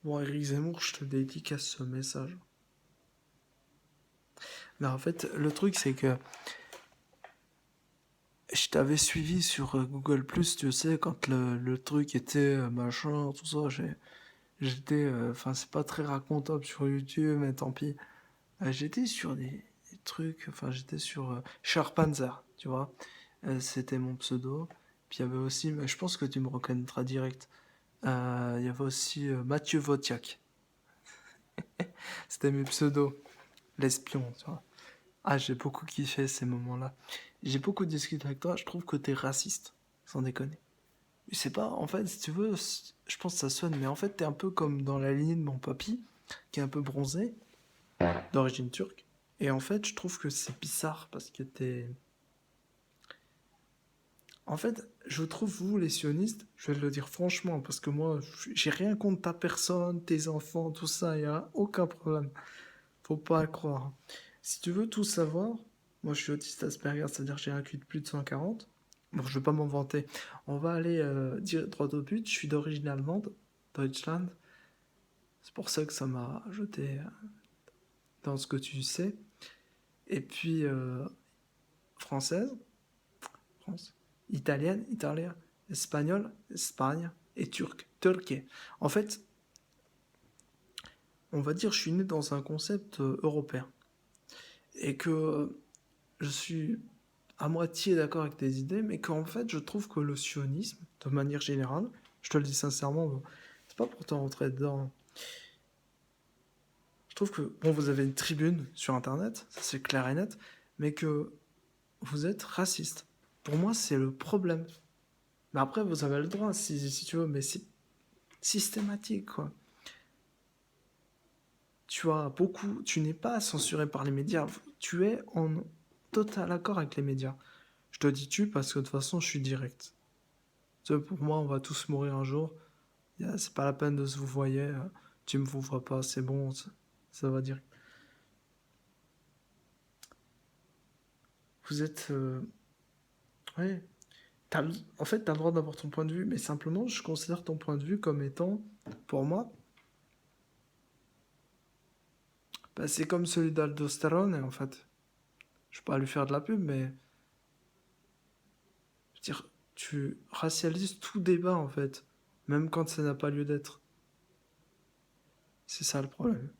Bon, Eric Zemmour, je te dédicace ce message. Mais en fait, le truc, c'est que je t'avais suivi sur Google+, tu sais, quand le truc était machin, tout ça, j'étais... Enfin, c'est pas très racontable sur YouTube, mais tant pis. J'étais sur des trucs... Enfin, j'étais sur Sharpanzer, tu vois. C'était mon pseudo. Puis il y avait aussi... Mais je pense que tu me reconnaîtras direct. Il y avait aussi Mathieu Votiak. C'était mes pseudos. L'espion, tu vois. Ah, j'ai beaucoup kiffé ces moments-là. J'ai beaucoup discuté avec toi, je trouve que t'es raciste, sans déconner. Mais c'est pas, en fait, si tu veux, je pense que ça sonne, mais en fait, t'es un peu comme dans la lignée de mon papy, qui est un peu bronzé, d'origine turque. Et en fait, je trouve que c'est bizarre, parce que t'es... En fait, je trouve, vous, les sionistes, je vais te le dire franchement, parce que moi, j'ai rien contre ta personne, tes enfants, tout ça, y a aucun problème. Faut pas le croire. Si tu veux tout savoir, moi je suis autiste Asperger, c'est-à-dire que j'ai un QI de plus de 140. Bon, je vais pas m'en vanter. On va aller droit au but. Je suis d'origine allemande, Deutschland. C'est pour ça que ça m'a jeté dans ce que tu sais. Et puis française, France. Italienne, italien. Espagnole, Espagne. Et turc, Turquie. En fait, on va dire que je suis né dans un concept européen. Et que je suis à moitié d'accord avec tes idées, mais qu'en fait, je trouve que le sionisme, de manière générale, je te le dis sincèrement, bon, c'est pas pour te rentrer dedans. Je trouve que, bon, vous avez une tribune sur Internet, ça c'est clair et net, mais que vous êtes raciste. Pour moi, c'est le problème. Mais après, vous avez le droit, si tu veux, mais c'est systématique, quoi. Tu as beaucoup, tu n'es pas censuré par les médias, tu es en total accord avec les médias. Je te dis tu parce que de toute façon, je suis direct. Tu sais, pour moi, on va tous mourir un jour. C'est pas la peine de se vous voyer. Tu me vous vois pas, c'est bon, ça va dire. Vous êtes. Ouais. En fait, t'as le droit d'avoir ton point de vue, mais simplement, je considère ton point de vue comme étant, pour moi, bah, c'est comme celui d'Aldostérone, en fait. Je vais pas lui faire de la pub, mais. Je veux dire, tu racialises tout débat, en fait. Même quand ça n'a pas lieu d'être. C'est ça le problème.